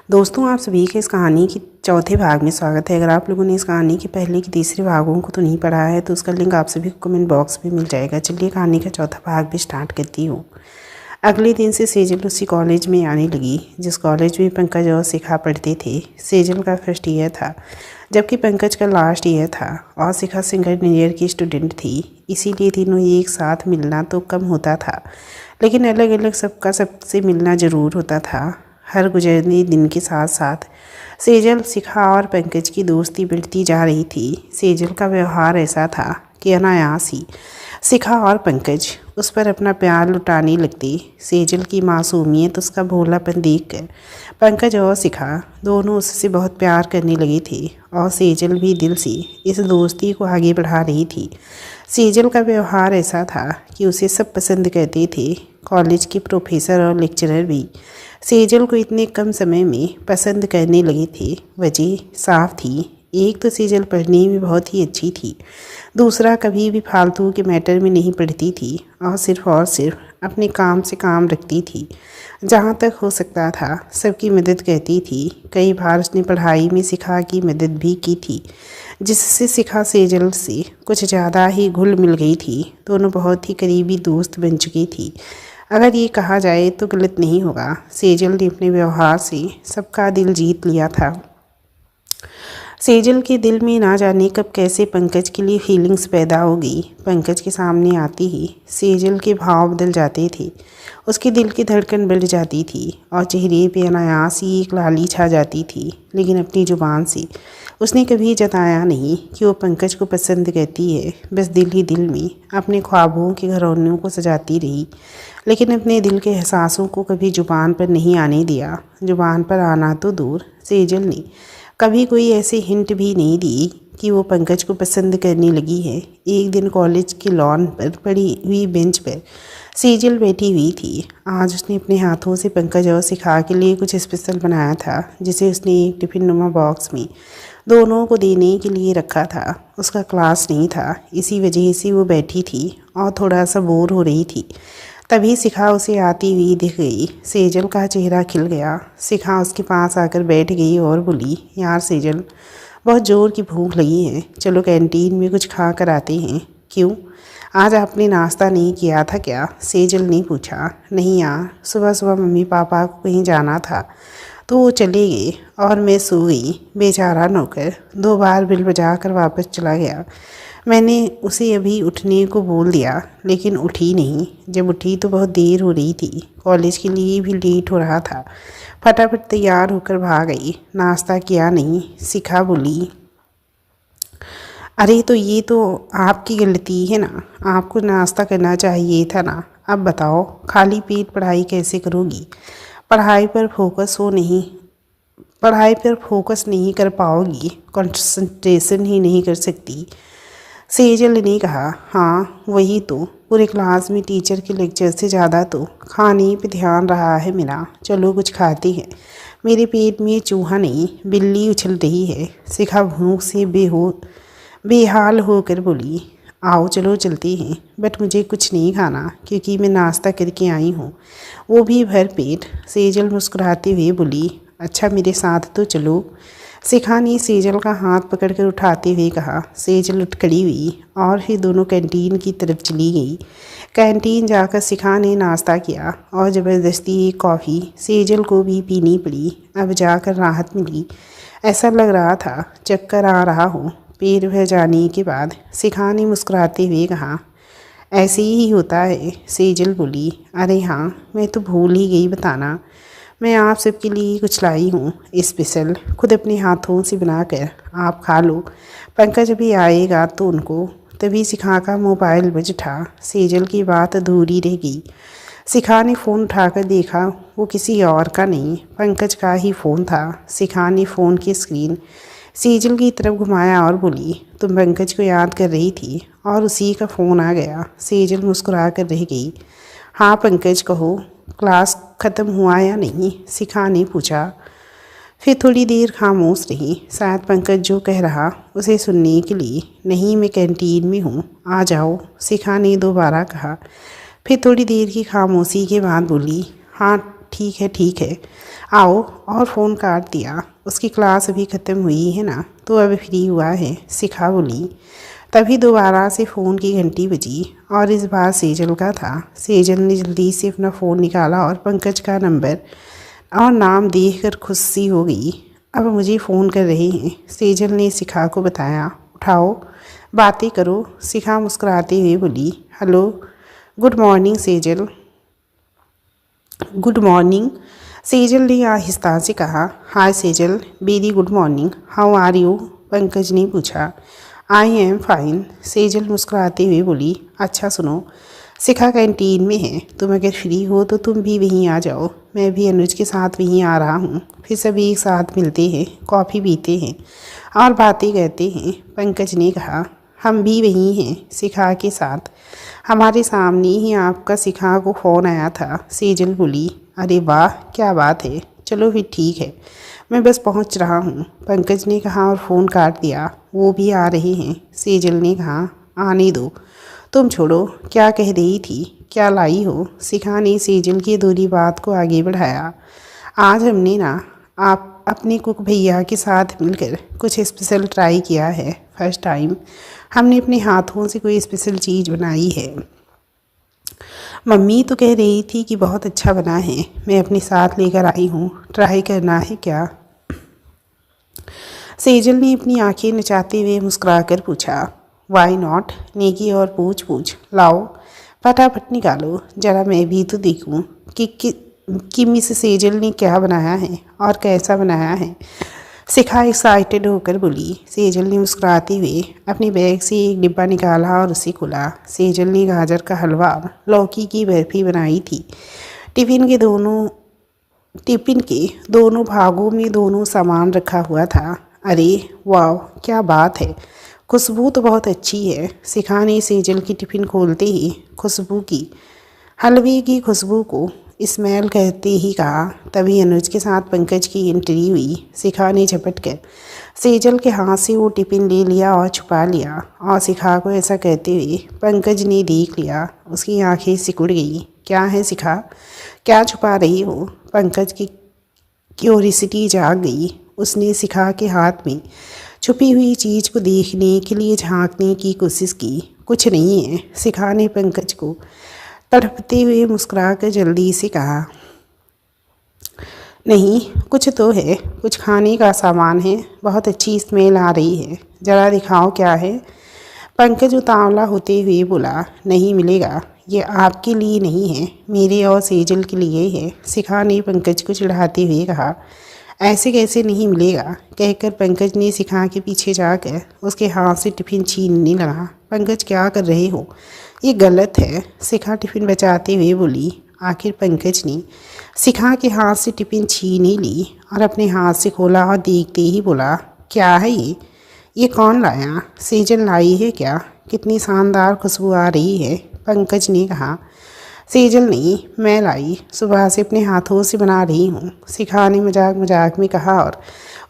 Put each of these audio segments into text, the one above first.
दोस्तों, आप सभी के इस कहानी की चौथे भाग में स्वागत है। अगर आप लोगों ने इस कहानी के पहले की तीसरे भागों को तो नहीं पढ़ा है तो उसका लिंक आप सभी को कमेंट बॉक्स में मिल जाएगा। चलिए कहानी का चौथा भाग भी स्टार्ट करती हूँ। अगले दिन से सेजल उसी कॉलेज में आने लगी जिस कॉलेज में पंकज और शिखा पढ़ते थे। सेजल का फर्स्ट ईयर था जबकि पंकज का लास्ट ईयर था और शिखा सेकंड ईयर की स्टूडेंट थी। इसीलिए तीनों एक साथ मिलना तो कम होता था, लेकिन अलग अलग सबका सबसे मिलना ज़रूर होता था। हर गुजरने दिन के साथ साथ सेजल, शिखा और पंकज की दोस्ती बढ़ती जा रही थी। सेजल का व्यवहार ऐसा था कि अनायास ही शिखा और पंकज उस पर अपना प्यार लुटाने लगते। सेजल की मासूमियत, उसका भोलापन देखकर पंकज और शिखा दोनों उससे बहुत प्यार करने लगे थे और सेजल भी दिल से इस दोस्ती को आगे बढ़ा रही थी। सेजल का व्यवहार ऐसा था कि उसे सब पसंद करते थे। कॉलेज के प्रोफेसर और लेक्चरर भी सेजल को इतने कम समय में पसंद करने लगे थे। वजह साफ थी, एक तो सेजल पढ़ने में बहुत ही अच्छी थी, दूसरा कभी भी फालतू के मैटर में नहीं पढ़ती थी और सिर्फ अपने काम से काम रखती थी। जहाँ तक हो सकता था सबकी मदद करती थी। कई बार उसने पढ़ाई में शिखा की मदद भी की थी, जिससे शिखा सेजल से कुछ ज़्यादा ही घुल मिल गई थी। दोनों बहुत ही करीबी दोस्त बन चुकी थी। अगर ये कहा जाए तो गलत नहीं होगा, सेजल ने अपने व्यवहार से सबका दिल जीत लिया था। सेजल के दिल में ना जाने कब कैसे पंकज के लिए फीलिंग्स पैदा हो गई। पंकज के सामने आते ही सेजल के भाव बदल जाते थे, उसके दिल की धड़कन बढ़ जाती थी और चेहरे पे अनायास ही एक लाली छा जाती थी। लेकिन अपनी ज़ुबान से उसने कभी जताया नहीं कि वो पंकज को पसंद करती है। बस दिल ही दिल में अपने ख्वाबों के घरौनों को सजाती रही, लेकिन अपने दिल के एहसासों को कभी ज़ुबान पर नहीं आने दिया। ज़ुबान पर आना तो दूर, सेजल ने कभी कोई ऐसे हिंट भी नहीं दी कि वो पंकज को पसंद करने लगी है। एक दिन कॉलेज के लॉन पर पड़ी हुई बेंच पर सेजल बैठी हुई थी। आज उसने अपने हाथों से पंकज और शिखा के लिए कुछ स्पेशल बनाया था, जिसे उसने एक टिफिन नुमा बॉक्स में दोनों को देने के लिए रखा था। उसका क्लास नहीं था, इसी वजह से वो बैठी थी और थोड़ा सा बोर हो रही थी। तभी शिखा उसे आती हुई दिख गई। सेजल का चेहरा खिल गया। शिखा उसके पास आकर बैठ गई और बोली, यार सेजल, बहुत ज़ोर की भूख लगी है, चलो कैंटीन में कुछ खा कर आते हैं। क्यों, आज आपने नाश्ता नहीं किया था क्या? सेजल ने पूछा। नहीं यार, सुबह सुबह मम्मी पापा को कहीं जाना था तो वो चले गए और मैं सो गई। बेचारा नौकर 2 बार बिल बजा कर वापस चला गया। मैंने उसे अभी उठने को बोल दिया, लेकिन उठी नहीं। जब उठी तो बहुत देर हो रही थी, कॉलेज के लिए भी लेट हो रहा था। फटाफट तैयार होकर भाग गई। नाश्ता किया नहीं, शिखा बोली। अरे तो ये तो आपकी गलती है ना, आपको नाश्ता करना चाहिए था ना। अब बताओ, खाली पेट पढ़ाई कैसे करोगी? पढ़ाई पर फोकस नहीं कर पाओगी, कंसंट्रेशन ही नहीं कर सकती। सेजल ने कहा। हाँ वही तो, पूरे क्लास में टीचर के लेक्चर से ज़्यादा तो खाने पे ध्यान रहा है मेरा। चलो कुछ खाते हैं, मेरे पेट में चूहा नहीं बिल्ली उछल रही है। शिखा भूख से बेहाल होकर बोली। आओ चलो चलते हैं, बट मुझे कुछ नहीं खाना क्योंकि मैं नाश्ता करके आई हूँ, वो भी भर पेट। सेजल मुस्कुराते हुए बोली, अच्छा मेरे साथ तो चलो। शिखा ने सेजल का हाथ पकड़कर उठाते हुए कहा। सेजल उठ खड़ी हुई और फिर दोनों कैंटीन की तरफ चली गई। कैंटीन जाकर शिखा ने नाश्ता किया और ज़बरदस्ती एक कॉफ़ी सेजल को भी पीनी पड़ी। अब जाकर राहत मिली, ऐसा लग रहा था चक्कर आ रहा हो। पेट भर जाने के बाद शिखा ने मुस्कुराते हुए कहा, ऐसे ही होता है। सेजल बोली, अरे हाँ, मैं तो भूल ही गई बताना, मैं आप सबके लिए कुछ लाई हूँ स्पेशल, खुद अपने हाथों से बनाकर, आप खा लो। पंकज भी आएगा तो उनको। तभी शिखा का मोबाइल बज उठा। सेजल की बात अधूरी रह गई। शिखा ने फ़ोन उठाकर देखा, वो किसी और का नहीं पंकज का ही फ़ोन था। शिखा ने फ़ोन की स्क्रीन सेजल की तरफ घुमाया और बोली, तुम पंकज को याद कर रही थी और उसी का फ़ोन आ गया। सेजल मुस्कुरा कर रह गई। हाँ पंकज कहो, क्लास ख़त्म हुआ या नहीं? शिखा ने पूछा। फिर थोड़ी देर खामोश रही, शायद पंकज जो कह रहा उसे सुनने के लिए। नहीं, मैं कैंटीन में हूँ, आ जाओ, शिखा ने दोबारा कहा। फिर थोड़ी देर की खामोशी के बाद बोली, हाँ ठीक है, आओ, और फ़ोन काट दिया। उसकी क्लास अभी ख़त्म हुई है ना, तो अब फ्री हुआ है, शिखा बोली। तभी दोबारा से फ़ोन की घंटी बजी और इस बार सेजल का था। सेजल ने जल्दी से अपना फ़ोन निकाला और पंकज का नंबर और नाम देखकर खुशी हो गई। अब मुझे फ़ोन कर रहे हैं, सेजल ने शिखा को बताया। उठाओ, बातें करो, शिखा मुस्कुराते हुए बोली। Hello, good morning Sejal. Good morning, Sejal ने आहिस्ता से कहा। Hi Sejal, very good morning, how are you, Pankaj ने पूछा। आई एम फाइन, सेजल मुस्कुराते हुए बोली। अच्छा सुनो, शिखा कैंटीन में है, तुम अगर फ्री हो तो तुम भी वहीं आ जाओ। मैं भी अनुज के साथ वहीं आ रहा हूँ, फिर सभी एक साथ मिलते हैं, कॉफ़ी पीते हैं और बातें करते हैं, पंकज ने कहा। हम भी वहीं हैं, शिखा के साथ। हमारे सामने ही आपका शिखा को फ़ोन आया था, सेजल बोली। अरे वाह, क्या बात है, चलो फिर ठीक है, मैं बस पहुंच रहा हूं, पंकज ने कहा और फ़ोन काट दिया। वो भी आ रहे हैं, सेजल ने कहा। आने दो, तुम छोड़ो, क्या कह रही थी, क्या लाई हो, शिखा ने सेजल की अधूरी बात को आगे बढ़ाया। आज हमने ना आप अपने कुक भैया के साथ मिलकर कुछ स्पेशल ट्राई किया है। फर्स्ट टाइम हमने अपने हाथों से कोई स्पेशल चीज़ बनाई है। मम्मी तो कह रही थी कि बहुत अच्छा बना है, मैं अपने साथ लेकर आई हूँ, ट्राई करना है क्या? सेजल ने अपनी आंखें नचाते हुए मुस्कुराकर पूछा। वाई नॉट, नेकी और पूछ लाओ, फटाफट निकालो, जरा मैं भी तो देखूं कि मिस सेजल ने क्या बनाया है और कैसा बनाया है, शिखा एक्साइटेड होकर बोली। सेजल ने मुस्कुराते हुए अपने बैग से एक डिब्बा निकाला और उसे खोला। सेजल ने गाजर का हलवा और लौकी की बर्फी बनाई थी। टिफ़िन के दोनों भागों में दोनों सामान रखा हुआ था। अरे वाह, क्या बात है, खुशबू तो बहुत अच्छी है, शिखा ने सेजल की टिफ़िन खोलते ही खुशबू की हलवे की खुशबू को स्मेल कहते ही कहा। तभी अनुज के साथ पंकज की एंट्री हुई। शिखा ने झपट कर सेजल के हाथ से वो टिफ़िन ले लिया और छुपा लिया और शिखा को ऐसा कहते हुए पंकज ने देख लिया। उसकी आंखें सिकुड़ गई। क्या है शिखा, क्या छुपा रही हो? पंकज की क्यूरियोसिटी जाग गई। उसने शिखा के हाथ में छुपी हुई चीज़ को देखने के लिए झांकने की कोशिश की। कुछ नहीं है, शिखा ने पंकज को तड़पते हुए मुस्कुराकर जल्दी से कहा। नहीं, कुछ तो है, कुछ खाने का सामान है, बहुत अच्छी स्मेल आ रही है, ज़रा दिखाओ क्या है, पंकज उतावला होते हुए बोला। नहीं मिलेगा, ये आपके लिए नहीं है, मेरे और सेजल के लिए है, शिखा ने पंकज को चिढ़ाते हुए कहा। ऐसे कैसे नहीं मिलेगा, कहकर पंकज ने शिखा के पीछे जाकर उसके हाथ से टिफ़िन छीनने लगा। पंकज क्या कर रहे हो, ये गलत है, शिखा टिफ़िन बचाते हुए बोली। आखिर पंकज ने शिखा के हाथ से टिफ़िन छीन ही ली और अपने हाथ से खोला और देखते ही बोला। क्या है ये कौन लाया, सेजल लाई है क्या? कितनी शानदार खुशबू आ रही है, पंकज ने कहा। सेजल नहीं, मैं लाई, सुबह से अपने हाथों से बना रही हूँ, शिखा ने मजाक मजाक में कहा और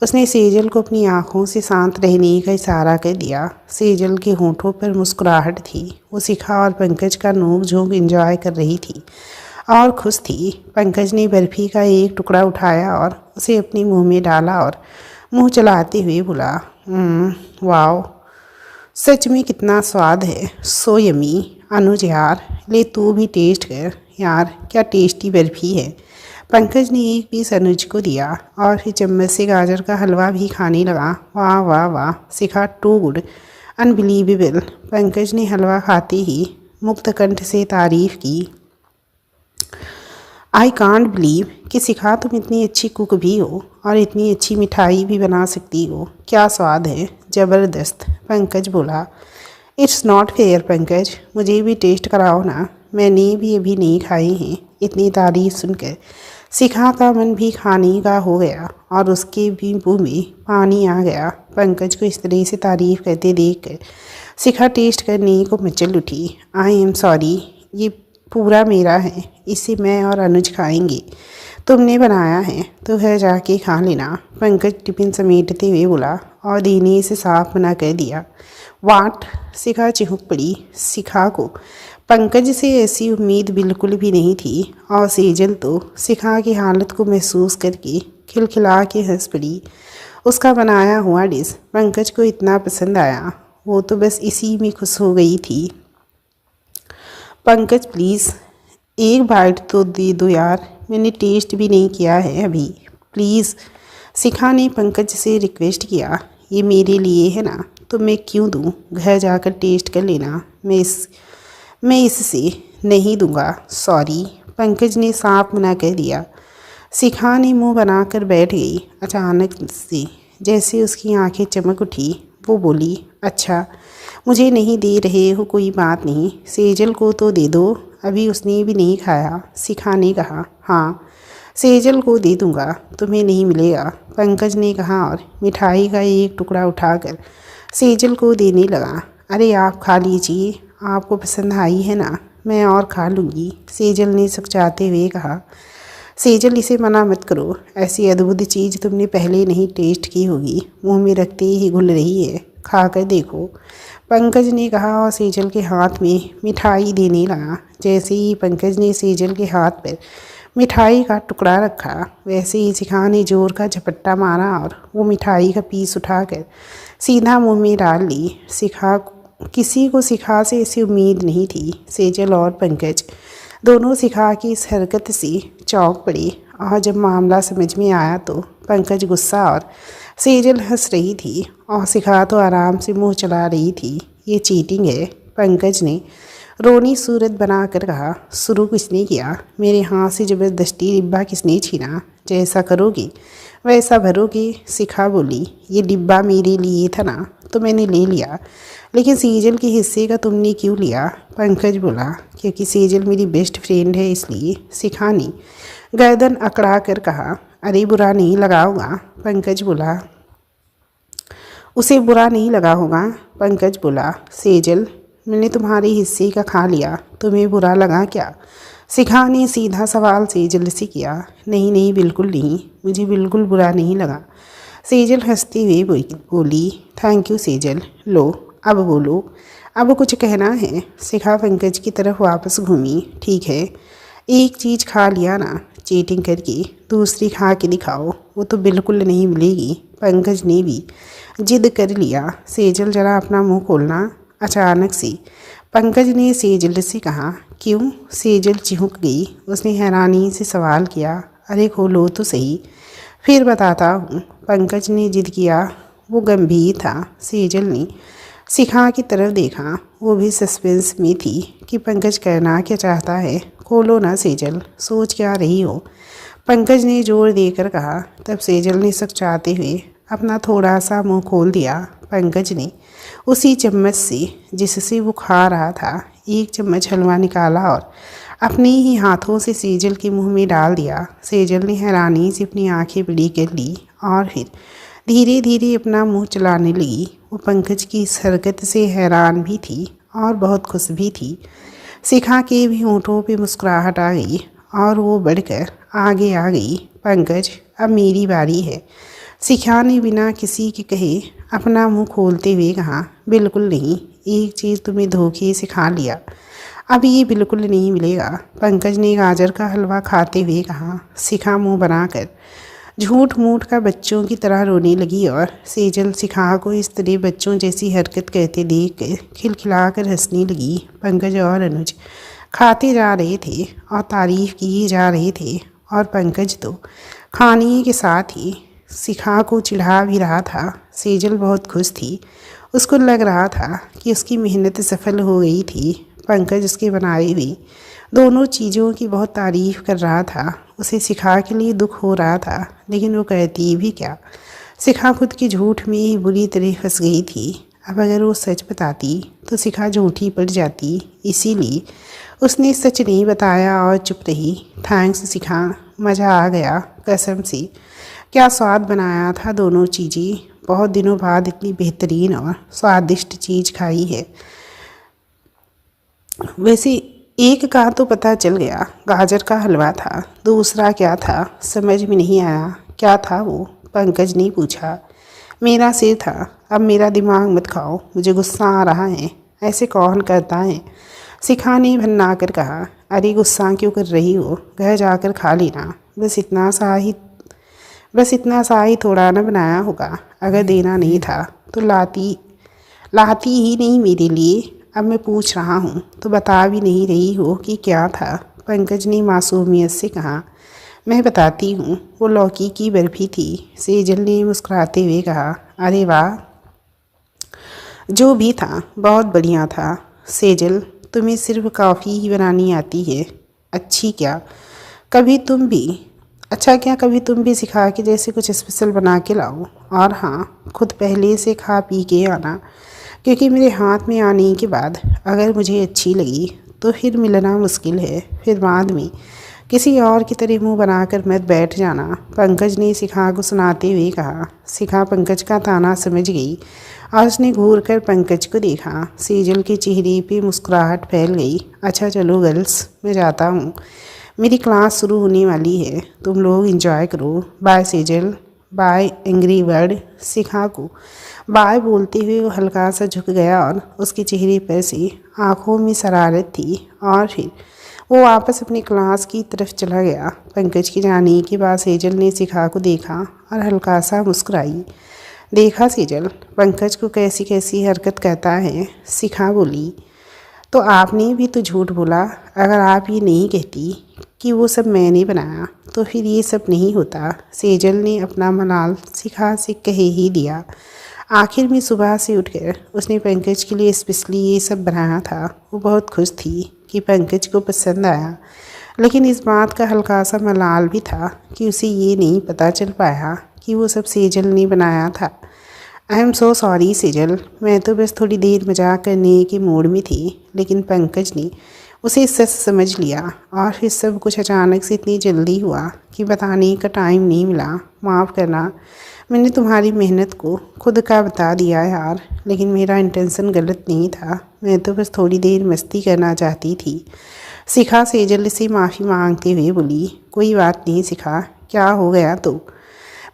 उसने सेजल को अपनी आंखों से शांत रहने का इशारा कर दिया। सेजल के होंठों पर मुस्कुराहट थी। वो शिखा और पंकज का नोक झोंक एंजॉय कर रही थी और खुश थी। पंकज ने बर्फ़ी का एक टुकड़ा उठाया और उसे अपने मुंह में डाला और मुंह चलाते हुए बोला। वाओ, सच में कितना स्वाद है, सो यमी। अनुज यार, ले तू भी टेस्ट कर यार, क्या टेस्टी बर्फ़ी है। पंकज ने एक पीस अनुज को दिया और फिर चम्मच से गाजर का हलवा भी खाने लगा। वाह वाह वाह, शिखा टू गुड, अनबिलीवेबल, पंकज ने हलवा खाते ही मुक्त कंठ से तारीफ़ की। आई कांट बिलीव कि शिखा तुम इतनी अच्छी कुक भी हो और इतनी अच्छी मिठाई भी बना सकती हो, क्या स्वाद है, ज़बरदस्त, पंकज बोला। इट्स नॉट फेयर पंकज, मुझे भी टेस्ट कराओ ना, मैंने भी अभी नहीं खाई हैं। इतनी तारीफ सुनकर शिखा का मन भी खाने का हो गया और उसके भी मुंह में पानी आ गया। पंकज को इस तरह से तारीफ करते देखकर शिखा टेस्ट करने को मचल उठी। आई एम सॉरी, ये पूरा मेरा है, इसे मैं और अनुज खाएंगे, तुमने बनाया है तो घर जाके खा लेना, पंकज टिफ़िन समेटते हुए बोला और देने से साफ मना कर दिया। वाट, शिखा चिहुक पड़ी। शिखा को पंकज से ऐसी उम्मीद बिल्कुल भी नहीं थी और सेजल तो शिखा की हालत को महसूस करके खिलखिला के हंस पड़ी। उसका बनाया हुआ डिश पंकज को इतना पसंद आया, वो तो बस इसी में खुश हो गई थी। पंकज प्लीज़ एक बाइट तो दे दो यार, मैंने टेस्ट भी नहीं किया है अभी, प्लीज़। शिखा ने पंकज से रिक्वेस्ट किया। ये मेरे लिए है ना, तो मैं क्यों दूँ, घर जाकर टेस्ट कर लेना, मैं इससे नहीं दूंगा, सॉरी। पंकज ने साफ मना कर दिया। शिखा ने मुंह बनाकर बैठ गई। अचानक से जैसे उसकी आंखें चमक उठी, वो बोली, अच्छा मुझे नहीं दे रहे हो कोई बात नहीं, सेजल को तो दे दो, अभी उसने भी नहीं खाया। शिखा ने कहा। हाँ सेजल को दे दूंगा, तुम्हें नहीं मिलेगा, पंकज ने कहा और मिठाई का एक टुकड़ा उठाकर सेजल को देने लगा। अरे आप खा लीजिए, आपको पसंद आई है ना, मैं और खा लूँगी, सेजल ने सकचाते हुए कहा। सेजल इसे मना मत करो, ऐसी अद्भुत चीज़ तुमने पहले नहीं टेस्ट की होगी, मुंह में रखते ही घुल रही है, खाकर देखो, पंकज ने कहा और सेजल के हाथ में मिठाई देने लगा। जैसे ही पंकज ने सेजल के हाथ पर मिठाई का टुकड़ा रखा, वैसे ही शिखा ने जोर का झपट्टा मारा और वो मिठाई का पीस उठाकर सीधा मुंह में डाल ली। किसी को शिखा से ऐसी उम्मीद नहीं थी। सेजल और पंकज दोनों शिखा की इस हरकत से चौंक पड़े और जब मामला समझ में आया तो पंकज गुस्सा और सेजल हंस रही थी और शिखा तो आराम से मुंह चला रही थी। ये चीटिंग है, पंकज ने रोनी सूरत बनाकर कहा। शुरू किसने किया, मेरे हाथ से ज़बरदस्ती डिब्बा किसने छीना, जैसा करोगी वैसा भरोगी, शिखा बोली। ये डिब्बा मेरे लिए था ना, तो मैंने ले लिया, लेकिन सेजल के हिस्से का तुमने क्यों लिया, पंकज बोला। क्योंकि सेजल मेरी बेस्ट फ्रेंड है इसलिए, शिखा ने गर्दन अकड़ा कर कहा। अरे बुरा नहीं लगा होगा, पंकज बोला। उसे बुरा नहीं लगा होगा, पंकज बोला। सेजल मैंने तुम्हारे हिस्से का खा लिया, तुम्हें बुरा लगा क्या, शिखा ने सीधा सवाल सेजल से किया। नहीं नहीं बिल्कुल नहीं, मुझे बिल्कुल बुरा नहीं लगा, सेजल हंसते हुए बोली। थैंक यू सेजल, लो अब बोलो, अब कुछ कहना है, शिखा पंकज की तरफ वापस घूमी। ठीक है, एक चीज़ खा लिया ना चीटिंग करके, दूसरी खा के दिखाओ, वो तो बिल्कुल नहीं मिलेगी, पंकज ने भी जिद कर लिया। सेजल जरा अपना मुंह खोलना, अचानक से पंकज ने सेजल से कहा। क्यों, सेजल चिहुक गई। उसने हैरानी से सवाल किया। अरे खोलो तो सही, फिर बताता हूँ, पंकज ने जिद किया। वो गंभीर था। सेजल ने शिखा की तरफ देखा, वो भी सस्पेंस में थी कि पंकज करना क्या चाहता है। खोलो ना सेजल, सोच क्या रही हो, पंकज ने जोर देकर कहा। तब सेजल ने सकचाते हुए अपना थोड़ा सा मुंह खोल दिया। पंकज ने उसी चम्मच से जिससे वो खा रहा था एक चम्मच हलवा निकाला और अपने ही हाथों से सेजल के मुंह में डाल दिया। सेजल ने हैरानी से अपनी आंखें बड़ी कर ली और फिर धीरे धीरे अपना मुंह चलाने लगी। वो पंकज की इस हरकत से हैरान भी थी और बहुत खुश भी थी। शिखा के भी होंठों पे मुस्कुराहट आ गई और वो बढ़कर आगे आ गई। पंकज अब मेरी बारी है, शिखा ने बिना किसी के कहे अपना मुंह खोलते हुए कहा। बिल्कुल नहीं, एक चीज़ तुम्हें धोखे से खा लिया, अब ये बिल्कुल नहीं मिलेगा, पंकज ने गाजर का हलवा खाते हुए कहा। शिखा मुंह बनाकर झूठ मूठ का बच्चों की तरह रोने लगी और सेजल शिखा को इस तरह बच्चों जैसी हरकत करते देख कर खिलखिला कर हंसने लगी। पंकज और अनुज खाते जा रहे थे और तारीफ किए जा रहे थे और पंकज तो खाने के साथ ही शिखा को चिढ़ा भी रहा था। सेजल बहुत खुश थी, उसको लग रहा था कि उसकी मेहनत सफल हो गई थी। पंकज उसके बनाई हुई दोनों चीज़ों की बहुत तारीफ़ कर रहा था। उसे शिखा के लिए दुख हो रहा था, लेकिन वो कहती भी क्या। शिखा खुद की झूठ में ही बुरी तरह फंस गई थी। अब अगर वो सच बताती तो शिखा झूठी पड़ जाती, इसीलिए उसने सच नहीं बताया और चुप रही। थैंक्स शिखा, मज़ा आ गया कसम से, क्या स्वाद बनाया था दोनों चीज़ें, बहुत दिनों बाद इतनी बेहतरीन और स्वादिष्ट चीज़ खाई है। वैसे एक का तो पता चल गया, गाजर का हलवा था, दूसरा क्या था समझ में नहीं आया। क्या था वो, पंकज ने पूछा। मेरा सिर था, अब मेरा दिमाग मत खाओ, मुझे गुस्सा आ रहा है, ऐसे कौन करता है, शिखा ने भन्ना कर कहा, अरे गुस्सा क्यों कर रही हो, घर जाकर खा लेना। बस इतना सा ही थोड़ा ना बनाया होगा। अगर देना नहीं था तो लाती लाती ही नहीं मेरे लिए। अब मैं पूछ रहा हूँ तो बता भी नहीं रही हो कि क्या था। पंकज ने मासूमियत से कहा, मैं बताती हूँ, वो लौकी की बर्फ़ी थी। सेजल ने मुस्कुराते हुए कहा, अरे वाह, जो भी था बहुत बढ़िया था। सेजल, तुम्हें सिर्फ कॉफ़ी ही बनानी आती है? अच्छी क्या कभी तुम भी अच्छा क्या कभी तुम भी सिखा के जैसे कुछ स्पेशल बना के लाओ। और हाँ, खुद पहले से खा पी के आना, क्योंकि मेरे हाथ में आने के बाद अगर मुझे अच्छी लगी तो फिर मिलना मुश्किल है। फिर बाद में किसी और की तरह मुंह बनाकर मत बैठ जाना। पंकज ने शिखा को सुनाते हुए कहा। शिखा पंकज का ताना समझ गई और उसने घूर कर पंकज को देखा। सेजल के चेहरे पे मुस्कुराहट फैल गई। अच्छा चलो गर्ल्स, मैं जाता हूँ, मेरी क्लास शुरू होने वाली है, तुम लोग एंजॉय करो। Bye Sejal. Bye angry bird. Shikha को बाय बोलते हुए वो हल्का सा झुक गया और उसके चेहरे पर से आंखों में शरारत थी। और फिर वो वापस अपनी क्लास की तरफ चला गया। पंकज के जाने के बाद सेजल ने शिखा को देखा और हल्का सा मुस्कुराई। देखा सेजल, पंकज को कैसी कैसी हरकत करता है। शिखा बोली, तो आपने भी तो झूठ बोला। अगर आप ये नहीं कहती कि वो सब मैंने बनाया तो फिर ये सब नहीं होता। सेजल ने अपना मलाल शिखा से कह ही दिया। आखिर में सुबह से उठकर उसने पंकज के लिए स्पेशली ये सब बनाया था। वो बहुत खुश थी कि पंकज को पसंद आया, लेकिन इस बात का हल्का सा मलाल भी था कि उसे ये नहीं पता चल पाया कि वो सब सेजल ने बनाया था। I am so sorry Sejal, मैं तो बस थोड़ी देर मजाक करने के मूड में थी। लेकिन पंकज ने उसे सच समझ लिया और फिर सब कुछ अचानक से इतनी जल्दी हुआ कि बताने का टाइम नहीं मिला। माफ़ करना, मैंने तुम्हारी मेहनत को खुद का बता दिया यार, लेकिन मेरा इंटेंशन गलत नहीं था। मैं तो बस थोड़ी देर मस्ती करना चाहती थी। शिखा सेजल से माफ़ी मांगते हुए बोली, कोई बात नहीं शिखा, क्या हो गया तो।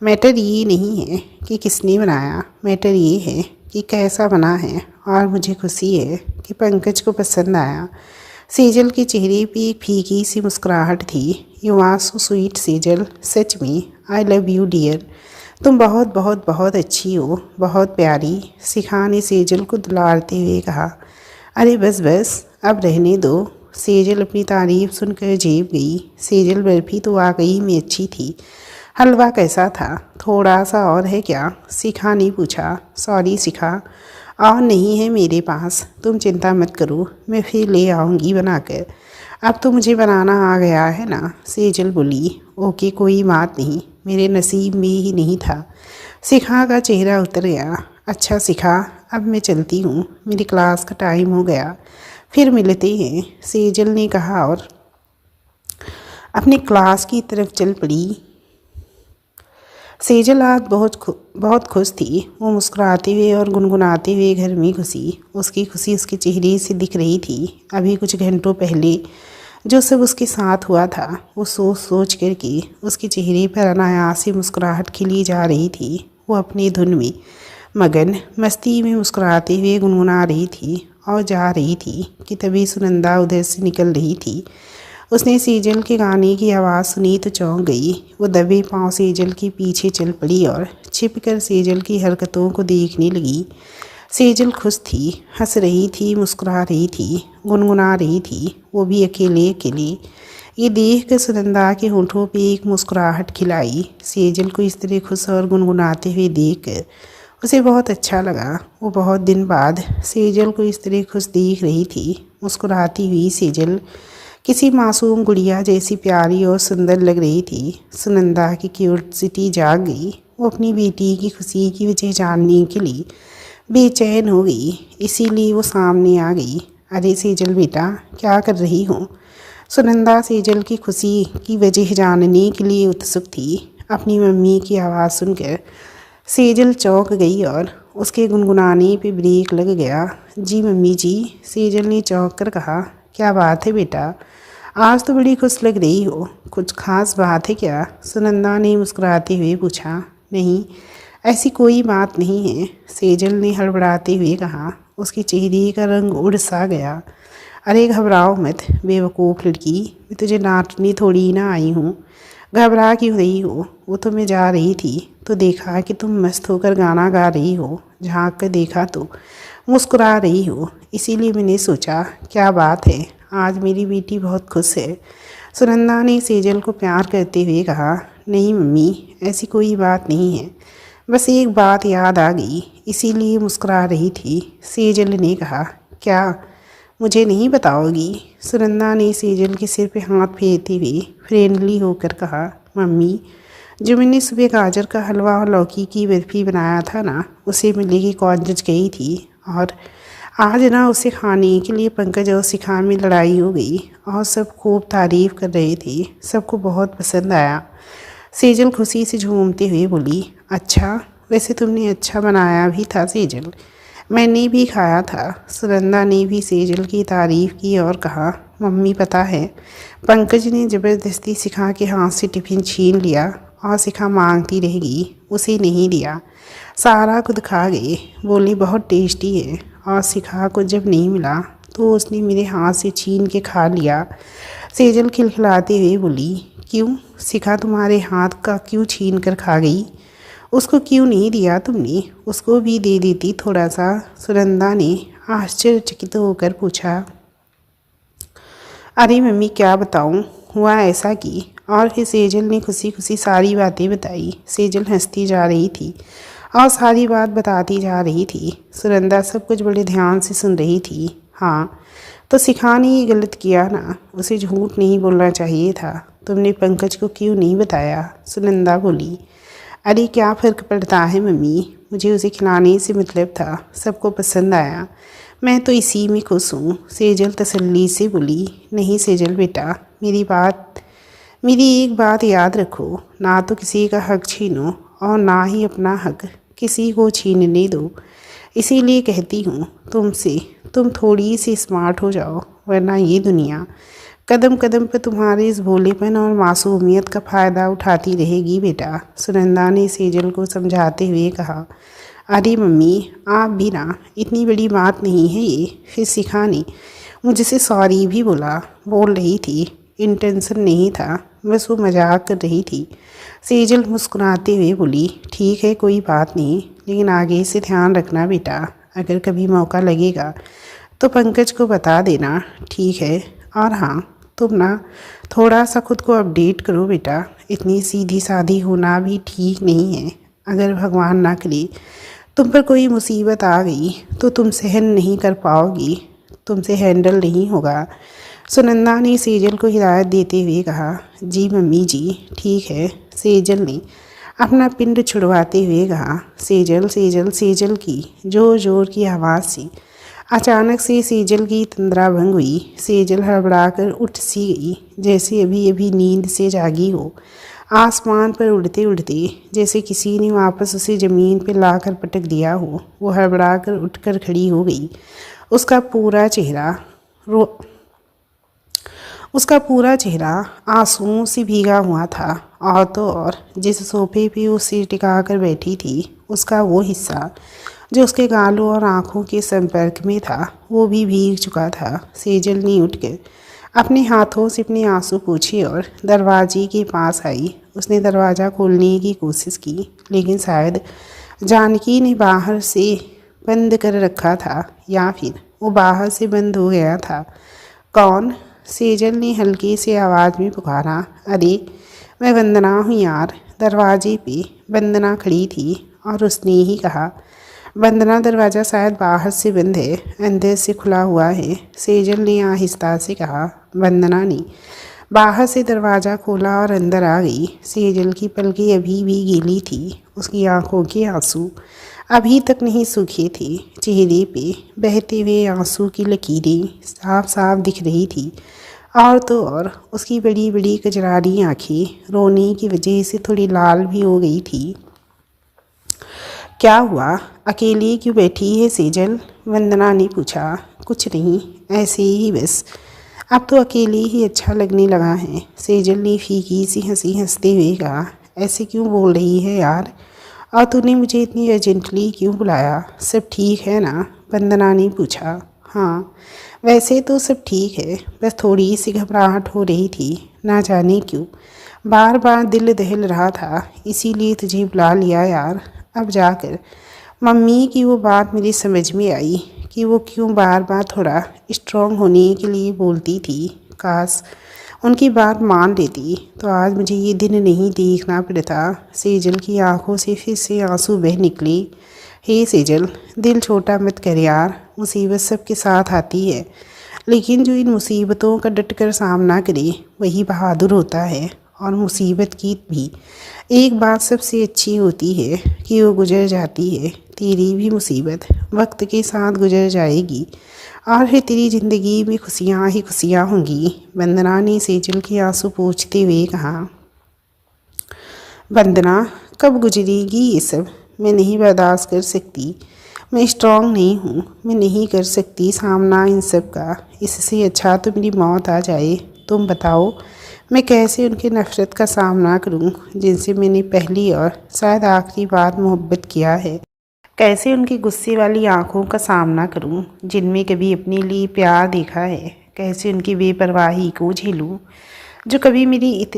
मैटर ये नहीं है कि किसने बनाया, मैटर ये है कि कैसा बना है। और मुझे खुशी है कि पंकज को पसंद आया। सेजल के चेहरे पे एक फीकी सी मुस्कुराहट थी। You are so sweet Sejal, सच में आई लव यू डियर। तुम बहुत बहुत बहुत अच्छी हो, बहुत प्यारी। शिखा ने सेजल को दुलारते हुए कहा। अरे बस बस, अब रहने दो। सेजल अपनी तारीफ सुनकर जेब गई। सेजल बर्फ़ी तो वाकई में अच्छी थी। हलवा कैसा था, थोड़ा सा और है क्या? शिखा ने पूछा। सॉरी शिखा, और नहीं है मेरे पास, तुम चिंता मत करो, मैं फिर ले आऊँगी बनाकर। अब तो मुझे बनाना आ गया है ना, सेजल बोली। ओके कोई बात नहीं, मेरे नसीब में ही नहीं था। शिखा का चेहरा उतर गया। अच्छा शिखा, अब मैं चलती हूँ, मेरी क्लास का टाइम हो गया, फिर मिलते हैं, सेजल ने कहा और अपनी क्लास की तरफ चल पड़ी। सेजल आज बहुत खुश थी। वो मुस्कुराते हुए और गुनगुनाते हुए घर में घुसी। उसकी खुशी उसके चेहरे से दिख रही थी। अभी कुछ घंटों पहले जो सब उसके साथ हुआ था, वो सोच सोच करके उसके चेहरे पर अनायास से मुस्कुराहट खिली जा रही थी। वो अपनी धुन में मगन मस्ती में मुस्कुराते हुए गुनगुना रही थी और जा रही थी कि तभी सुनंदा उधर से निकल रही थी। उसने सेजल के गाने की आवाज़ सुनी तो चौंक गई। वो दबे पांव सेजल के पीछे चल पड़ी और छिपकर सेजल की हरकतों को देखने लगी। सेजल खुश थी, हंस रही थी, मुस्कुरा रही थी, गुनगुना रही थी, वो भी अकेले अकेले। ये देख कर सुनंदा के होठों पे एक मुस्कुराहट खिलाई। सेजल को इस तरह खुश और गुनगुनाते हुए देख कर उसे बहुत अच्छा लगा। वो बहुत दिन बाद सेजल को इस तरह खुश देख रही थी। मुस्कुराती हुई सेजल किसी मासूम गुड़िया जैसी प्यारी और सुंदर लग रही थी। सुनंदा की क्यूरियोसिटी जाग गई। वो अपनी बेटी की खुशी की वजह जानने के लिए बेचैन हो गई, इसीलिए वो सामने आ गई। अरे सेजल बेटा, क्या कर रही हो? सुनंदा सेजल की खुशी की वजह जानने के लिए उत्सुक थी। अपनी मम्मी की आवाज़ सुनकर सेजल चौंक गई और उसके गुनगुनाने पे ब्रेक लग गया। जी मम्मी जी, सेजल ने चौंक कर कहा। क्या बात है बेटा, आज तो बड़ी खुश लग रही हो, कुछ खास बात है क्या? सुनंदा ने मुस्कुराते हुए पूछा। नहीं, ऐसी कोई बात नहीं है, सेजल ने हड़बड़ाते हुए कहा। उसके चेहरे का रंग उड़ सा गया। अरे घबराओ मत बेवकूफ़ लड़की, मैं तुझे डांटने थोड़ी ना आई हूँ। घबरा क्यों रही हो? वो तो मैं जा रही थी तो देखा कि तुम मस्त होकर गाना गा रही हो, झाँक कर देखा तो मुस्कुरा रही हो, इसीलिए मैंने सोचा क्या बात है, आज मेरी बेटी बहुत खुश है। सुनंदा ने सेजल को प्यार करते हुए कहा। नहीं मम्मी, ऐसी कोई बात नहीं है, बस एक बात याद आ गई इसीलिए मुस्कुरा रही थी। सेजल ने कहा। क्या? मुझे नहीं बताओगी? सुनंदा ने सेजल के सिर पे हाथ फेरते हुए फ्रेंडली होकर कहा। मम्मी, जो मैंने सुबह गाजर का हलवा और लौकी की बर्फ़ी बनाया था ना, उसे मैं लेके कॉलेज गई थी और आज ना उसे खाने के लिए पंकज और शिखा में लड़ाई हो गई और सब खूब तारीफ़ कर रहे थे, सबको बहुत पसंद आया। सेजल खुशी से झूमते हुए बोली। अच्छा, वैसे तुमने अच्छा बनाया भी था सेजल, मैंने भी खाया था। सुनंदा ने भी सेजल की तारीफ़ की और कहा। मम्मी पता है, पंकज ने ज़बरदस्ती शिखा के हाथ से टिफ़िन छीन लिया और शिखा मांगती रहेगी, उसे नहीं दिया, सारा खुद खा गए। बोली बहुत टेस्टी है और शिखा को जब नहीं मिला तो उसने मेरे हाथ से छीन के खा लिया। सेजल खिलखिलाते हुए बोली। क्यों? शिखा तुम्हारे हाथ का क्यों छीन कर खा गई? उसको क्यों नहीं दिया तुमने? उसको भी दे देती थोड़ा सा, सुनंदा ने आश्चर्यचकित होकर पूछा। अरे मम्मी क्या बताऊं, हुआ ऐसा कि। और फिर सेजल ने खुशी खुशी सारी बातें बताई। सेजल हंसती जा रही थी और सारी बात बताती जा रही थी। सुनंदा सब कुछ बड़े ध्यान से सुन रही थी। हाँ, तो शिखा ने ये गलत किया ना, उसे झूठ नहीं बोलना चाहिए था। तुमने पंकज को क्यों नहीं बताया? सुनंदा बोली। अरे क्या फ़र्क पड़ता है मम्मी, मुझे उसे खिलाने से मतलब था, सबको पसंद आया, मैं तो इसी में खुश हूँ। सेजल तसल्ली से बोली। नहीं सेजल बेटा, मेरी एक बात याद रखो, ना तो किसी का हक छीनो और ना ही अपना हक किसी को छीनने दो। इसीलिए कहती हूँ तुमसे, तुम थोड़ी सी स्मार्ट हो जाओ, वरना ये दुनिया कदम कदम पर तुम्हारे इस भोलेपन और मासूमियत का फ़ायदा उठाती रहेगी बेटा। सुनंदा ने सेजल को समझाते हुए कहा। अरे मम्मी, आप भी ना, इतनी बड़ी बात नहीं है ये। फिर शिखा ने मुझसे सॉरी भी बोल रही थी, इंटेंशन नहीं था, बस वो मजाक कर रही थी। सेजल मुस्कुराते हुए बोली। ठीक है कोई बात नहीं, लेकिन आगे से ध्यान रखना बेटा, अगर कभी मौका लगेगा तो पंकज को बता देना, ठीक है? और हाँ, तुम ना थोड़ा सा खुद को अपडेट करो बेटा, इतनी सीधी सादी होना भी ठीक नहीं है। अगर भगवान ना करे तुम पर कोई मुसीबत आ गई तो तुम सहन नहीं कर पाओगी, तुमसे हैंडल नहीं होगा। सुनंदा ने सेजल को हिदायत देते हुए कहा। जी मम्मी जी, ठीक है। सेजल ने अपना पिंड छुड़वाते हुए कहा। सेजल सेजल सेजल की जोर जोर की आवाज़ सी अचानक से सेजल की तंद्रा भंग हुई। सेजल हड़बड़ाकर उठ सी गई, जैसे अभी अभी नींद से जागी हो। आसमान पर उड़ते उड़ते जैसे किसी ने वापस उसे ज़मीन पर लाकर पटक दिया हो, वो हड़बड़ाकर उठकर खड़ी हो गई। उसका पूरा चेहरा आंसुओं से भीगा हुआ था और तो और जिस सोफे पे उसे टिका कर बैठी थी, उसका वो हिस्सा जो उसके गालों और आँखों के संपर्क में था, वो भी भीग चुका था। सेजल ने उठकर अपने हाथों से अपने आंसू पोंछे और दरवाजे के पास आई। उसने दरवाज़ा खोलने की कोशिश की, लेकिन शायद जानकी ने बाहर से बंद कर रखा था या फिर वो बाहर से बंद हो गया था। कौन? सेजल ने हल्की से आवाज़ में पुकारा। अरे मैं वंदना हूँ यार। दरवाजे पे वंदना खड़ी थी और उसने ही कहा। वंदना, दरवाज़ा शायद बाहर से बंद है, अंदर से खुला हुआ है। सेजल ने आहिस्ता से कहा। वंदना ने बाहर से दरवाज़ा खोला और अंदर आ गई। सेजल की पलकें अभी भी गीली थी, उसकी आंखों के आंसू अभी तक नहीं सूखे थे। चेहरे पे बहते हुए आंसू की लकीरें साफ साफ दिख रही थी और तो और उसकी बड़ी बड़ी कजरारी आंखें रोने की वजह से थोड़ी लाल भी हो गई थी। क्या हुआ, अकेली क्यों बैठी है सेजल? वंदना ने पूछा। कुछ नहीं, ऐसे ही बस, अब तो अकेले ही अच्छा लगने लगा है। सेजल ने फीकी सी हंसी हंसते हुए कहा। ऐसे क्यों बोल रही है यार, और तूने मुझे इतनी अर्जेंटली क्यों बुलाया? सब ठीक है ना? वंदना ने पूछा। हाँ, वैसे तो सब ठीक है, बस थोड़ी सी घबराहट हो रही थी, ना जाने क्यों। बार बार दिल दहल रहा था, इसीलिए तुझे बुला लिया यार। अब जाकर मम्मी की वो बात मेरी समझ में आई कि वो क्यों बार बार थोड़ा स्ट्रॉन्ग होने के लिए बोलती थी। काश उनकी बात मान लेती तो आज मुझे ये दिन नहीं देखना पड़ता। सेजल की आंखों से फिर से आंसू बह निकले। हे सेजल, दिल छोटा मत कर यार, मुसीबत सबके साथ आती है, लेकिन जो इन मुसीबतों का डट कर सामना करे वही बहादुर होता है। और मुसीबत की भी एक बात सबसे अच्छी होती है कि वो गुजर जाती है। तेरी भी मुसीबत वक्त के साथ गुजर जाएगी और फिर तेरी ज़िंदगी में खुशियाँ ही खुशियाँ होंगी। वंदना ने सेजल के आंसू पोंछते हुए कहा। वंदना, कब गुजरेगी ये सब? मैं नहीं बर्दाश्त कर सकती। मैं स्ट्रांग नहीं हूँ, मैं नहीं कर सकती सामना इन सब का। इससे अच्छा तो मेरी मौत आ जाए। तुम बताओ, मैं कैसे उनकी नफ़रत का सामना करूँ जिनसे मैंने पहली और शायद आखिरी बार मोहब्बत किया है? कैसे उनकी गुस्से वाली आंखों का सामना करूं जिनमें कभी अपने लिए प्यार देखा है? कैसे उनकी बेपरवाही को झेलूं जो कभी मेरी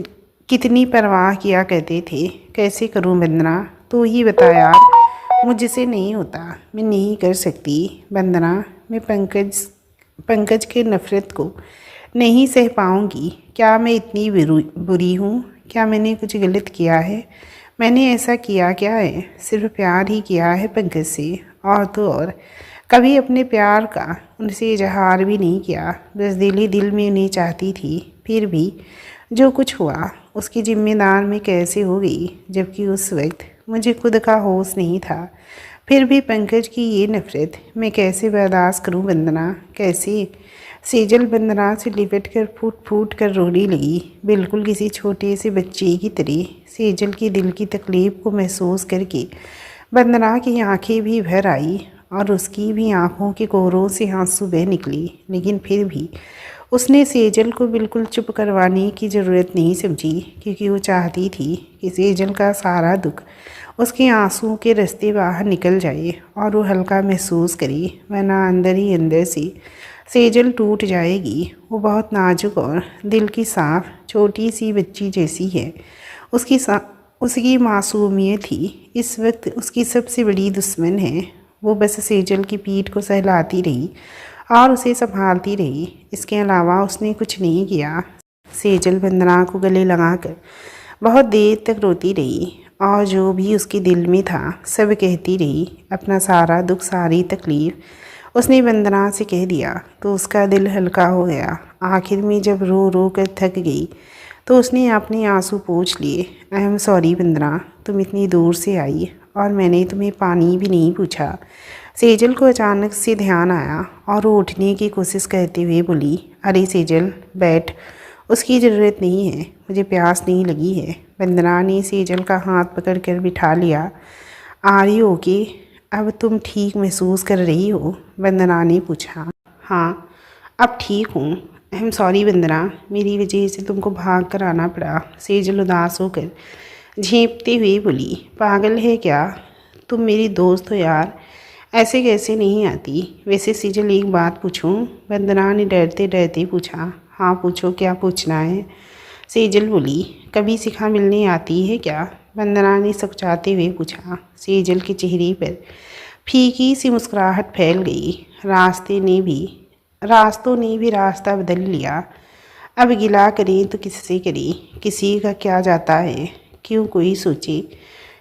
कितनी परवाह किया करते थे? कैसे करूं वंदना, तू ही बता यार। मुझसे नहीं होता, मैं नहीं कर सकती वंदना। मैं पंकज के नफ़रत को नहीं सह पाऊंगी। क्या मैं इतनी बुरी हूँ? क्या मैंने कुछ गलत किया है? मैंने ऐसा किया क्या है? सिर्फ प्यार ही किया है पंकज से, और तो और कभी अपने प्यार का उनसे इजहार भी नहीं किया। बस दिल ही दिल में उन्हें चाहती थी। फिर भी जो कुछ हुआ उसकी जिम्मेदार मैं कैसे हो गई, जबकि उस वक्त मुझे खुद का होश नहीं था। फिर भी पंकज की ये नफ़रत मैं कैसे बर्दाश्त करूं वंदना, कैसे? सेजल वंदना से लिपट कर फूट फूट कर रोने लगी, बिल्कुल किसी छोटे से बच्चे की तरह। सेजल की दिल की तकलीफ़ को महसूस करके वंदना की आंखें भी भर आई और उसकी भी आंखों के कोरों से आंसू बह निकली। लेकिन फिर भी उसने सेजल को बिल्कुल चुप करवाने की ज़रूरत नहीं समझी, क्योंकि वो चाहती थी कि सेजल का सारा दुख उसके आंसुओं के रास्ते बाहर निकल जाए और वो हल्का महसूस करे, वरना अंदर ही अंदर से सेजल टूट जाएगी। वो बहुत नाजुक और दिल की साफ छोटी सी बच्ची जैसी है। उसकी मासूमियत ही इस वक्त उसकी सबसे बड़ी दुश्मन है। वो बस सेजल की पीठ को सहलाती रही और उसे संभालती रही, इसके अलावा उसने कुछ नहीं किया। सेजल वंदना को गले लगाकर बहुत देर तक रोती रही और जो भी उसके दिल में था सब कहती रही। अपना सारा दुख, सारी तकलीफ़ उसने वंदना से कह दिया तो उसका दिल हल्का हो गया। आखिर में जब रो रो कर थक गई तो उसने अपने आंसू पोंछ लिए। आई एम सॉरी वंदना, तुम इतनी दूर से आई और मैंने तुम्हें पानी भी नहीं पूछा। सेजल को अचानक से ध्यान आया और वो उठने की कोशिश करते हुए बोली, अरे सेजल बैठ, उसकी ज़रूरत नहीं है, मुझे प्यास नहीं लगी है। वंदना ने सेजल का हाथ पकड़कर बिठा लिया। Are you okay? अब तुम ठीक महसूस कर रही हो? वंदना ने पूछा। हाँ, अब ठीक हूँ। आई एम सॉरी वंदना, मेरी वजह से तुमको भाग कर आना पड़ा। सेजल उदास होकर झेंपते हुए बोली, पागल है क्या? तुम मेरी दोस्त हो यार, ऐसे कैसे नहीं आती? वैसे सेजल एक बात पूछूं? वंदना ने डरते डरते पूछा। हाँ पूछो, क्या पूछना है? सेजल बोली, कभी शिखा मिलने आती है क्या? वंदना ने सकचाते हुए पूछा। सेजल के चेहरे पर फीकी सी मुस्कुराहट फैल गई। रास्तों ने भी रास्ता बदल लिया। अब गिला करें तो किससे करें? किसी का क्या जाता है, क्यों कोई सोचे,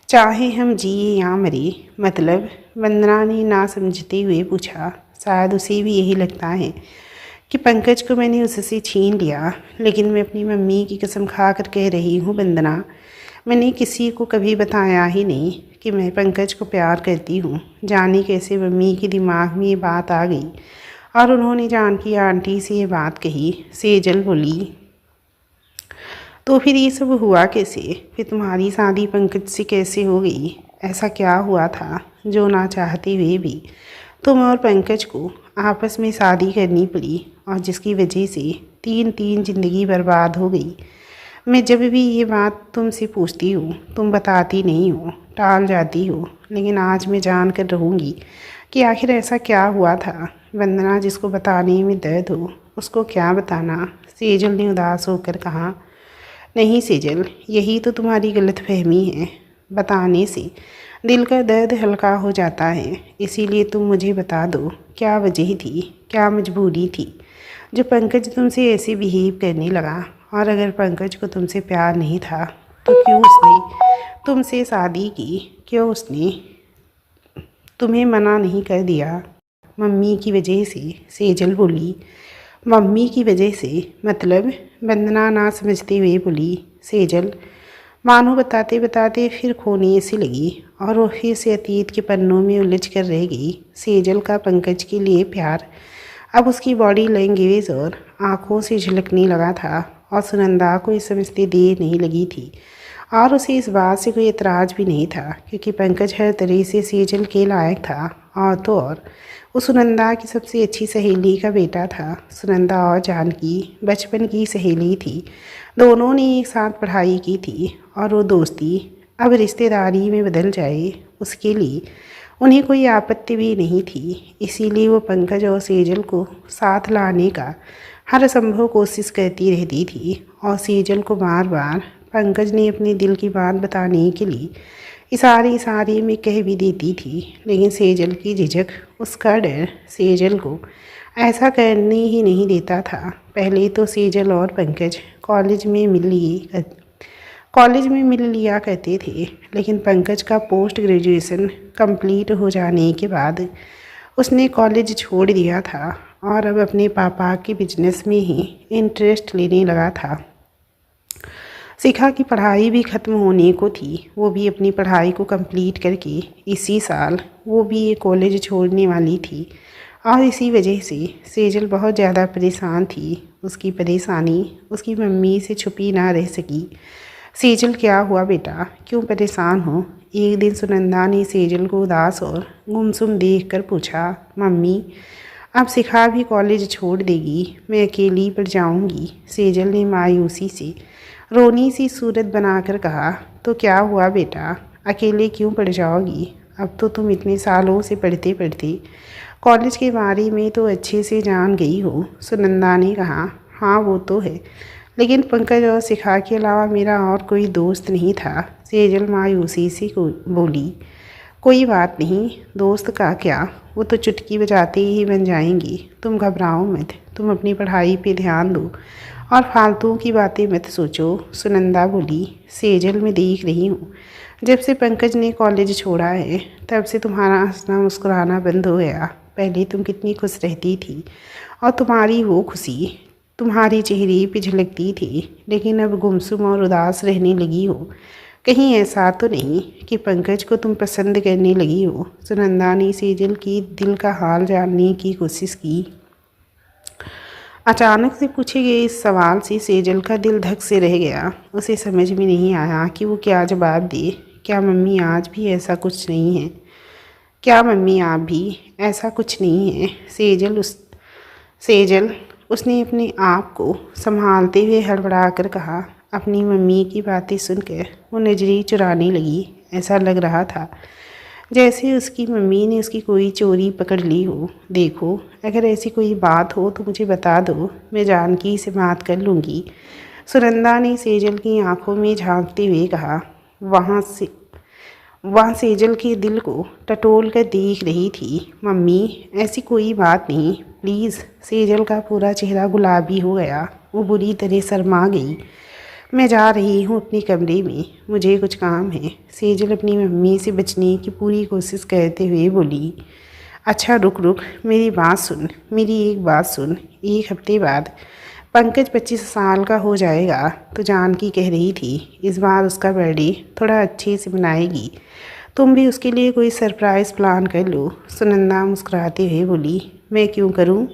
चाहे हम जिए या मरे। मतलब? वंदना ने ना समझते हुए पूछा। शायद उसे भी यही लगता है कि पंकज को मैंने उससे छीन लिया, लेकिन मैं अपनी मम्मी की कसम खा कर कह रही हूँ वंदना, मैंने किसी को कभी बताया ही नहीं कि मैं पंकज को प्यार करती हूँ। जाने कैसे मम्मी के दिमाग में ये बात आ गई और उन्होंने जानकी आंटी से ये बात कही। सेजल बोली, तो फिर ये सब हुआ कैसे? फिर तुम्हारी शादी पंकज से कैसे हो गई? ऐसा क्या हुआ था जो ना चाहते हुए भी तुम और पंकज को आपस में शादी करनी पड़ी और जिसकी वजह से तीन ज़िंदगी बर्बाद हो गई? मैं जब भी ये बात तुमसे पूछती हूँ तुम बताती नहीं हो, टाल जाती हो, लेकिन आज मैं जान कर रहूँगी कि आखिर ऐसा क्या हुआ था। वंदना जिसको बताने में दर्द हो उसको क्या बताना, सेजल ने उदास होकर कहा। नहीं सेजल, यही तो तुम्हारी गलतफहमी है। बताने से दिल का दर्द हल्का हो जाता है, इसीलिए तुम मुझे बता दो क्या वजह थी, क्या मजबूरी थी जो पंकज तुमसे ऐसे बिहेव करने लगा। और अगर पंकज को तुमसे प्यार नहीं था तो क्यों उसने तुमसे शादी की, क्यों उसने तुम्हें मना नहीं कर दिया। मम्मी की वजह से, सेजल बोली। मम्मी की वजह से मतलब, वंदना ना समझते हुए बोली। सेजल मानो बताते बताते फिर खोने सी लगी और वो फिर से अतीत के पन्नों में उलझ कर रह गई। सेजल का पंकज के लिए प्यार अब उसकी बॉडी लैंग्वेज और आंखों से झलकने लगा था और सुनंदा को ये समझते देर नहीं लगी थी और उसे इस बात से कोई एतराज़ भी नहीं था क्योंकि पंकज हर तरह से सेजल के लायक था। और तो और वो सुनंदा की सबसे अच्छी सहेली का बेटा था। सुनंदा और जानकी बचपन की सहेली थी, दोनों ने एक साथ पढ़ाई की थी और वो दोस्ती अब रिश्तेदारी में बदल जाए उसके लिए उन्हें कोई आपत्ति भी नहीं थी। इसीलिए वो पंकज और सेजल को साथ लाने का हर संभव कोशिश करती रहती थी और सेजल को बार बार पंकज ने अपने दिल की बात बताने के लिए इशारे में कह भी देती थी, लेकिन सेजल की झिझक, उसका डर सेजल को ऐसा करने ही नहीं देता था। पहले तो सेजल और पंकज कॉलेज में मिल लिया करते थे, लेकिन पंकज का पोस्ट ग्रेजुएशन कंप्लीट हो जाने के बाद उसने कॉलेज छोड़ दिया था और अब अपने पापा के बिजनेस में ही इंटरेस्ट लेने लगा था। शिखा की पढ़ाई भी ख़त्म होने को थी, वो भी अपनी पढ़ाई को कंप्लीट करके इसी साल वो भी ये कॉलेज छोड़ने वाली थी और इसी वजह से सेजल बहुत ज़्यादा परेशान थी। उसकी परेशानी उसकी मम्मी से छुपी ना रह सकी। सेजल क्या हुआ बेटा, क्यों परेशान हो? एक दिन सुनंदा ने सेजल को उदास और गुमसुम देख कर पूछा। मम्मी, अब शिखा भी कॉलेज छोड़ देगी, मैं अकेली पड़ जाऊंगी। सेजल ने मायूसी से रोनी सी सूरत बनाकर कहा। तो क्या हुआ बेटा, अकेले क्यों पड़ जाओगी? अब तो तुम इतने सालों से पढ़ते पढ़ते कॉलेज के बारे में तो अच्छे से जान गई हो। सुनंदा ने कहा। हाँ वो तो है, लेकिन पंकज और शिखा के अलावा मेरा और कोई दोस्त नहीं था। सेजल मायूसी से बोली। कोई बात नहीं, दोस्त का क्या, वो तो चुटकी बजाते ही बन जाएंगी। तुम घबराओ मत, तुम अपनी पढ़ाई पे ध्यान दो और फालतू की बातें मत सोचो। सुनंदा बोली। सेजल मैं देख रही हूँ, जब से पंकज ने कॉलेज छोड़ा है तब से तुम्हारा हंसना मुस्कुराना बंद हो गया। पहले तुम कितनी खुश रहती थी और तुम्हारी वो खुशी तुम्हारे चेहरे पे झलकती थी, लेकिन अब गुमसुम और उदास रहने लगी हो। कहीं ऐसा तो नहीं कि पंकज को तुम पसंद करने लगी हो? सुनंदा ने सेजल की दिल का हाल जानने की कोशिश की। अचानक से पूछे गए इस सवाल से सेजल का दिल धक से रह गया। उसे समझ में नहीं आया कि वो क्या जवाब दे। क्या मम्मी आज भी ऐसा कुछ नहीं है? क्या मम्मी आप भी ऐसा कुछ नहीं है? सेजल उसने अपने आप को संभालते हुए हड़बड़ा कर कहा। अपनी मम्मी की बातें सुनकर वो नजरें चुराने लगी। ऐसा लग रहा था जैसे उसकी मम्मी ने उसकी कोई चोरी पकड़ ली हो। देखो, अगर ऐसी कोई बात हो तो मुझे बता दो, मैं जानकी से बात कर लूँगी। सुनंदा ने सेजल की आंखों में झांकते हुए कहा। वहाँ सेजल के दिल को टटोल कर देख रही थी। मम्मी, ऐसी कोई बात नहीं, प्लीज़। सेजल का पूरा चेहरा गुलाबी हो गया, वो बुरी तरह शर्मा गई। मैं जा रही हूँ अपने कमरे में, मुझे कुछ काम है। सेजल अपनी मम्मी से बचने की पूरी कोशिश करते हुए बोली। अच्छा रुक, मेरी एक बात सुन। एक हफ्ते बाद पंकज 25 साल का हो जाएगा, तो जानकी कह रही थी इस बार उसका बर्थडे थोड़ा अच्छे से मनाएगी। तुम भी उसके लिए कोई सरप्राइज़ प्लान कर लो। सुनंदा मुस्कुराते हुए बोली। मैं क्यों करूँ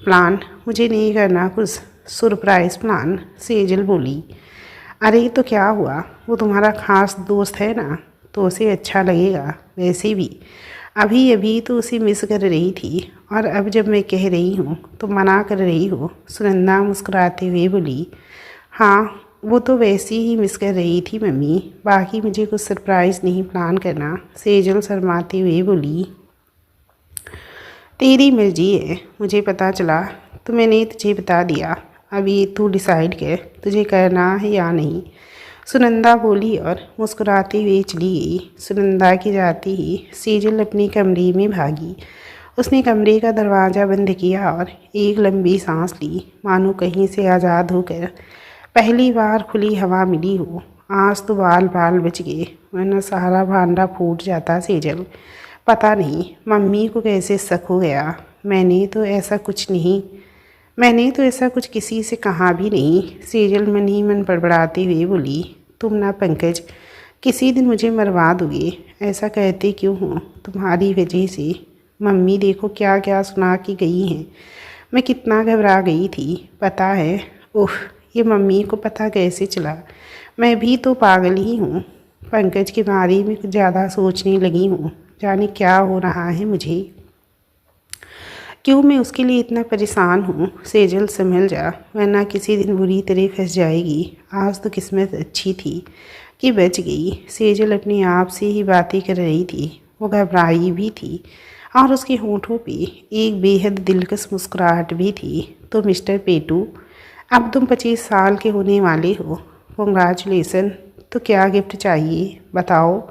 प्लान? मुझे नहीं करना कुछ सरप्राइज़ प्लान। सेजल बोली। अरे तो क्या हुआ, वो तुम्हारा ख़ास दोस्त है ना, तो उसे अच्छा लगेगा। वैसे भी अभी तो उसे मिस कर रही थी और अब जब मैं कह रही हूँ तो मना कर रही हो। सुनंदा मुस्कुराते हुए बोली। हाँ वो तो वैसे ही मिस कर रही थी मम्मी, बाकी मुझे कुछ सरप्राइज़ नहीं प्लान करना। सेजल शर्माते हुए बोली। तेरी मर्जी है, मुझे पता चला तो मैंने तुझे बता दिया। अभी तू डिसाइड कर तुझे करना है या नहीं। सुनंदा बोली और मुस्कुराते हुए चली गई। सुनंदा की जाती ही सेजल अपने कमरे में भागी। उसने कमरे का दरवाज़ा बंद किया और एक लंबी सांस ली, मानो कहीं से आज़ाद होकर पहली बार खुली हवा मिली हो। आज तो बाल बाल बच गए, वरना सारा भांडा फूट जाता। सेजल, पता नहीं मम्मी को कैसे शक हो गया। मैंने तो ऐसा कुछ किसी से कहा भी नहीं। सेजल मन ही मन बड़बड़ाते हुए बोली, तुम ना पंकज किसी दिन मुझे मरवा दोगे। ऐसा कहते क्यों हो? तुम्हारी वजह से मम्मी देखो क्या क्या सुना के गई हैं। मैं कितना घबरा गई थी पता है। ओह, ये मम्मी को पता कैसे चला? मैं भी तो पागल ही हूँ। पंकज के बारे में कुछ ज़्यादा सोचने लगी हूँ। जाने क्या हो रहा है मुझे, क्यों मैं उसके लिए इतना परेशान हूँ। सेजल संभल जा, वरना किसी दिन बुरी तरह फंस जाएगी। आज तो किस्मत अच्छी थी कि बच गई। सेजल अपने आप से ही बातें कर रही थी। वो घबराई भी थी और उसके होंठों पे एक बेहद दिलकश मुस्कुराहट भी थी। तो मिस्टर पेटू, अब तुम 25 साल के होने वाले हो। कॉन्ग्रेचुलेसन। तो क्या गिफ्ट चाहिए बताओ?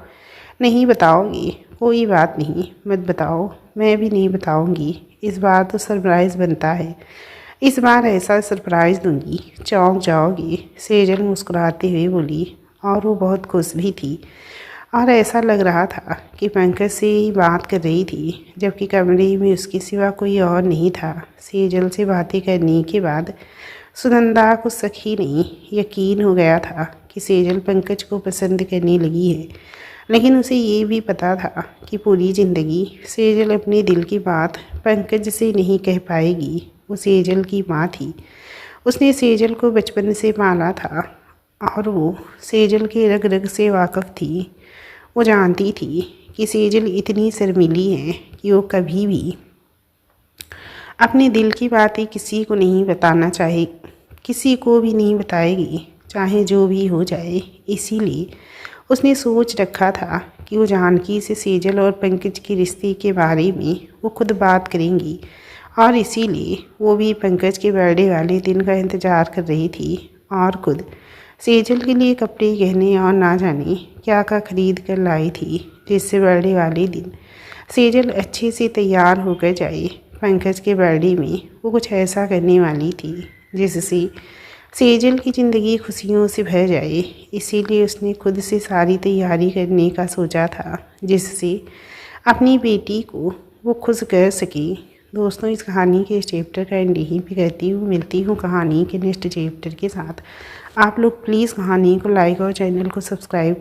नहीं बताओगी? कोई बात नहीं, मत बताओ। मैं भी नहीं बताऊंगी। इस बार तो सरप्राइज़ बनता है। इस बार ऐसा सरप्राइज़ दूंगी चौंक जाओगी। सेजल मुस्कुराते हुए बोली और वो बहुत खुश भी थी और ऐसा लग रहा था कि पंकज से ही बात कर रही थी, जबकि कमरे में उसके सिवा कोई और नहीं था। सेजल से बातें करने के बाद सुनंदा को शक ही नहीं, यकीन हो गया था कि सेजल पंकज को पसंद करने लगी है। लेकिन उसे ये भी पता था कि पूरी ज़िंदगी सेजल अपने दिल की बात पंकज से नहीं कह पाएगी। वो सेजल की माँ थी। उसने सेजल को बचपन से पाला था और वो सेजल के रग रग से वाकिफ़ थी। वो जानती थी कि सेजल इतनी शर्मीली है कि वो कभी भी अपने दिल की बातें किसी को नहीं बताना चाहे, किसी को भी नहीं बताएगी, चाहे जो भी हो जाए। इसीलिए उसने सोच रखा था कि वो जानकी से सेजल और पंकज के रिश्ते के बारे में वो खुद बात करेंगी और इसीलिए वो भी पंकज के बर्थडे वाले दिन का इंतज़ार कर रही थी और खुद सेजल के लिए कपड़े गहने और ना जाने क्या क्या खरीद कर लाई थी, जिससे बर्थडे वाले दिन सेजल अच्छे से तैयार होकर जाए। पंकज के बर्थडे में वो कुछ ऐसा करने वाली थी जिससे सेजल की ज़िंदगी खुशियों से भर जाए। इसीलिए उसने खुद से सारी तैयारी करने का सोचा था, जिससे अपनी बेटी को वो खुश कर सके। दोस्तों, इस कहानी के इस चैप्टर का एंड यहीं पे करती हूँ। मिलती हूँ कहानी के नेक्स्ट चैप्टर के साथ। आप लोग प्लीज़ कहानी को लाइक और चैनल को सब्सक्राइब